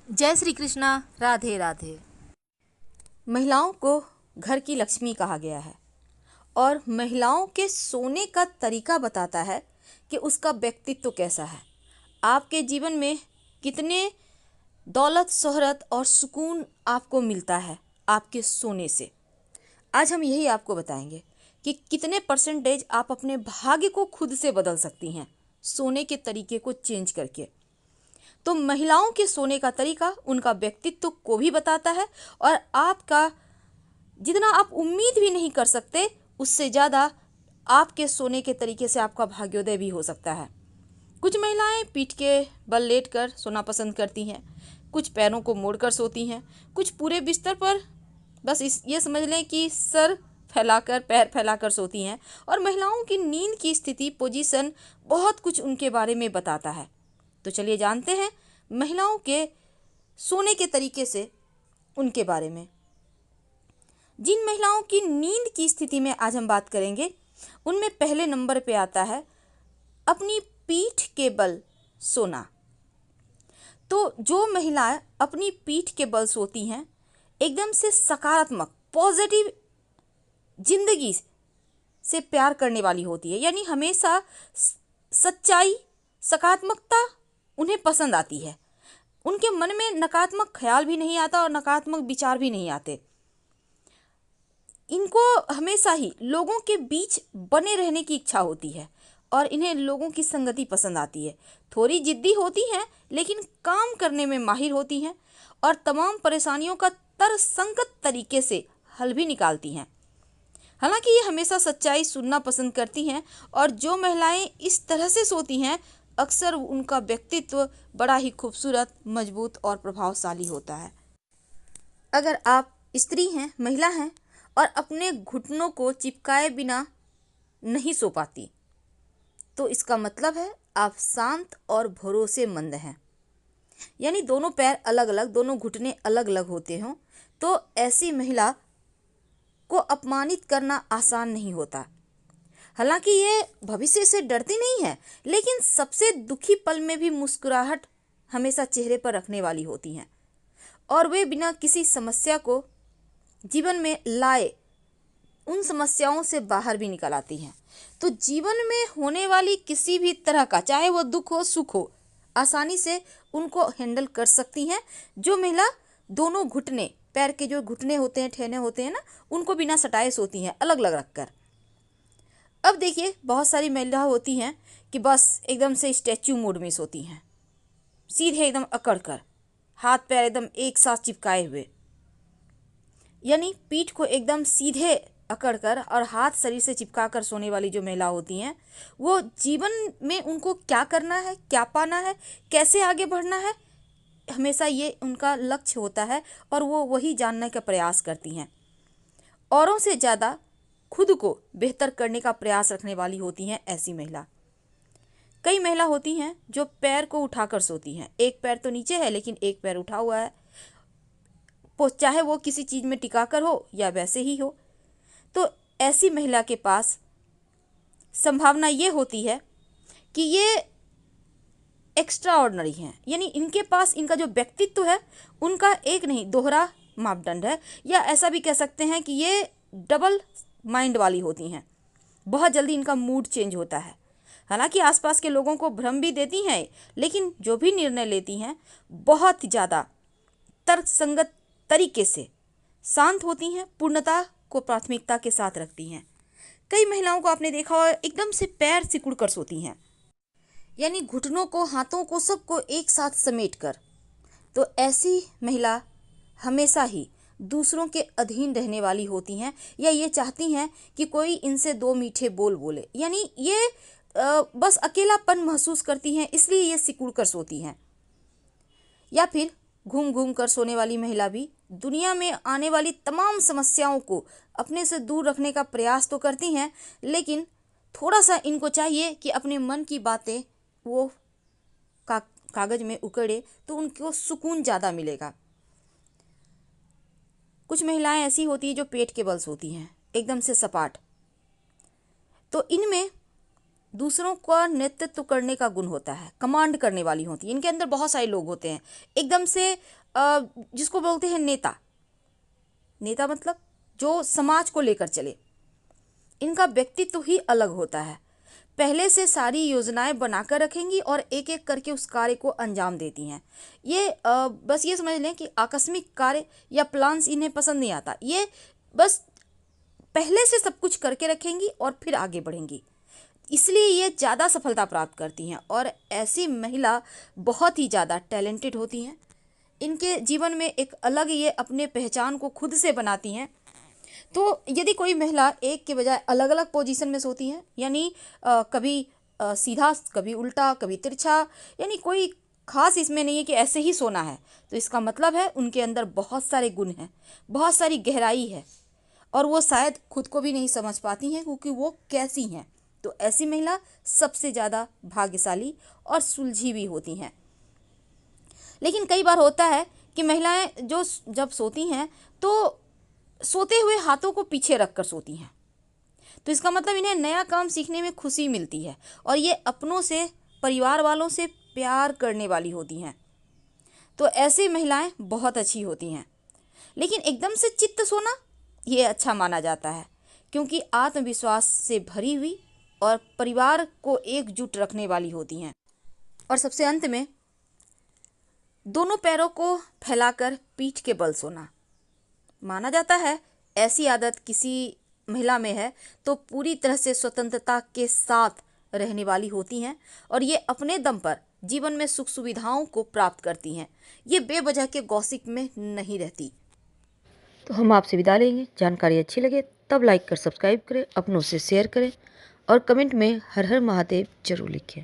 जय श्री कृष्णा। राधे राधे। महिलाओं को घर की लक्ष्मी कहा गया है और महिलाओं के सोने का तरीका बताता है कि उसका व्यक्तित्व कैसा है। आपके जीवन में कितने दौलत, शोहरत और सुकून आपको मिलता है आपके सोने से। आज हम यही आपको बताएंगे कि कितने परसेंटेज आप अपने भाग्य को खुद से बदल सकती हैं सोने के तरीके को चेंज करके। तो महिलाओं के सोने का तरीका उनका व्यक्तित्व को भी बताता है और आपका जितना आप उम्मीद भी नहीं कर सकते उससे ज़्यादा आपके सोने के तरीके से आपका भाग्योदय भी हो सकता है। कुछ महिलाएं पीठ के बल लेटकर सोना पसंद करती हैं, कुछ पैरों को मोड़कर सोती हैं, कुछ पूरे बिस्तर पर बस ये समझ लें कि सर फैलाकर पैर फैलाकर सोती हैं। और महिलाओं की नींद की स्थिति, पोजीशन बहुत कुछ उनके बारे में बताता है। तो चलिए जानते हैं महिलाओं के सोने के तरीके से उनके बारे में। जिन महिलाओं की नींद की स्थिति में आज हम बात करेंगे उनमें पहले नंबर पे आता है अपनी पीठ के बल सोना। तो जो महिलाएं अपनी पीठ के बल सोती हैं एकदम से सकारात्मक पॉजिटिव जिंदगी से प्यार करने वाली होती है, यानी हमेशा सच्चाई, सकारात्मकता उन्हें पसंद आती है। उनके मन में नकारात्मक ख्याल भी नहीं आता और नकारात्मक विचार भी नहीं आते। इनको हमेशा ही लोगों के बीच बने रहने की इच्छा होती है और इन्हें लोगों की संगति पसंद आती है। थोड़ी जिद्दी होती हैं लेकिन काम करने में माहिर होती हैं और तमाम परेशानियों का तर्कसंगत तरीके से हल भी निकालती हैं। हालांकि ये हमेशा सच्चाई सुनना पसंद करती हैं और जो महिलाएं इस तरह से सोती हैं अक्सर उनका व्यक्तित्व बड़ा ही खूबसूरत, मजबूत और प्रभावशाली होता है। अगर आप स्त्री हैं, महिला हैं और अपने घुटनों को चिपकाए बिना नहीं सो पाती तो इसका मतलब है आप शांत और भरोसेमंद हैं। यानी दोनों पैर अलग अलग, दोनों घुटने अलग अलग होते हों तो ऐसी महिला को अपमानित करना आसान नहीं होता। हालांकि ये भविष्य से डरती नहीं है लेकिन सबसे दुखी पल में भी मुस्कुराहट हमेशा चेहरे पर रखने वाली होती हैं और वे बिना किसी समस्या को जीवन में लाए उन समस्याओं से बाहर भी निकल आती हैं। तो जीवन में होने वाली किसी भी तरह का, चाहे वो दुख हो सुख हो, आसानी से उनको हैंडल कर सकती हैं। जो महिला दोनों घुटने, पैर के जो घुटने होते हैं, ठेने होते हैं ना, उनको बिना सटाए सोती हैं अलग अलग रखकर। अब देखिए बहुत सारी महिला होती हैं कि बस एकदम से स्टैच्यू मोड में सोती हैं, सीधे एकदम अकड़ कर, हाथ पैर एकदम एक साथ चिपकाए हुए, यानी पीठ को एकदम सीधे अकड़कर और हाथ शरीर से चिपका कर सोने वाली जो महिला होती हैं वो जीवन में उनको क्या करना है, क्या पाना है, कैसे आगे बढ़ना है, हमेशा ये उनका लक्ष्य होता है और वो वही जानने का प्रयास करती हैं। औरों से ज़्यादा खुद को बेहतर करने का प्रयास रखने वाली होती हैं ऐसी महिला। कई महिला होती हैं जो पैर को उठाकर सोती हैं, एक पैर तो नीचे है लेकिन एक पैर उठा हुआ है, चाहे वो किसी चीज़ में टिकाकर हो या वैसे ही हो। तो ऐसी महिला के पास संभावना ये होती है कि ये एक्स्ट्रा ऑर्डिनरी हैं, यानी इनके पास इनका जो व्यक्तित्व है उनका एक नहीं दोहरा मापदंड है, या ऐसा भी कह सकते हैं कि ये डबल माइंड वाली होती हैं। बहुत जल्दी इनका मूड चेंज होता है। हालांकि आसपास के लोगों को भ्रम भी देती हैं लेकिन जो भी निर्णय लेती हैं बहुत ज़्यादा तर्कसंगत तरीके से शांत होती हैं, पूर्णता को प्राथमिकता के साथ रखती हैं। कई महिलाओं को आपने देखा होगा एकदम से पैर सिकुड़ कर सोती हैं, यानी घुटनों को, हाथों को, सबको एक साथ समेट कर। तो ऐसी महिला हमेशा ही दूसरों के अधीन रहने वाली होती हैं या ये चाहती हैं कि कोई इनसे दो मीठे बोल बोले, यानी ये बस अकेलापन महसूस करती हैं इसलिए ये सिकुड़ कर सोती हैं। या फिर घूम घूम कर सोने वाली महिला भी दुनिया में आने वाली तमाम समस्याओं को अपने से दूर रखने का प्रयास तो करती हैं लेकिन थोड़ा सा इनको चाहिए कि अपने मन की बातें वो कागज में उकड़े तो उनको सुकून ज़्यादा मिलेगा। कुछ महिलाएं ऐसी होती हैं जो पेट के बल सोती हैं एकदम से सपाट। तो इनमें दूसरों का नेतृत्व करने का गुण होता है, कमांड करने वाली होती है। इनके अंदर बहुत सारे लोग होते हैं एकदम से, जिसको बोलते हैं नेता। नेता मतलब जो समाज को लेकर चले। इनका व्यक्तित्व ही अलग होता है। पहले से सारी योजनाएं बनाकर रखेंगी और एक एक करके उस कार्य को अंजाम देती हैं। ये बस ये समझ लें कि आकस्मिक कार्य या प्लान्स इन्हें पसंद नहीं आता। ये बस पहले से सब कुछ करके रखेंगी और फिर आगे बढ़ेंगी, इसलिए ये ज़्यादा सफलता प्राप्त करती हैं। और ऐसी महिला बहुत ही ज़्यादा टैलेंटेड होती हैं। इनके जीवन में एक अलग ये अपने पहचान को खुद से बनाती हैं। तो यदि कोई महिला एक के बजाय अलग अलग पोजीशन में सोती हैं, यानी कभी सीधा, कभी उल्टा, कभी तिरछा, यानी कोई खास इसमें नहीं है कि ऐसे ही सोना है, तो इसका मतलब है उनके अंदर बहुत सारे गुण हैं, बहुत सारी गहराई है, और वो शायद खुद को भी नहीं समझ पाती हैं क्योंकि वो कैसी हैं। तो ऐसी महिला सबसे ज़्यादा भाग्यशाली और सुलझी भी होती हैं। लेकिन कई बार होता है कि महिलाएं जो जब सोती हैं तो सोते हुए हाथों को पीछे रख कर सोती हैं। तो इसका मतलब इन्हें नया काम सीखने में खुशी मिलती है और ये अपनों से, परिवार वालों से प्यार करने वाली होती हैं। तो ऐसी महिलाएं बहुत अच्छी होती हैं। लेकिन एकदम से चित्त सोना ये अच्छा माना जाता है, क्योंकि आत्मविश्वास से भरी हुई और परिवार को एकजुट रखने वाली होती हैं। और सबसे अंत में, दोनों पैरों को फैलाकर पीठ के बल सोना माना जाता है। ऐसी आदत किसी महिला में है तो पूरी तरह से स्वतंत्रता के साथ रहने वाली होती हैं और ये अपने दम पर जीवन में सुख सुविधाओं को प्राप्त करती हैं। ये बेवजह के गॉसिप में नहीं रहती। तो हम आपसे विदा लेंगे। जानकारी अच्छी लगे तब लाइक कर सब्सक्राइब करें, अपनों से शेयर करें और कमेंट में हर हर महादेव जरूर लिखें।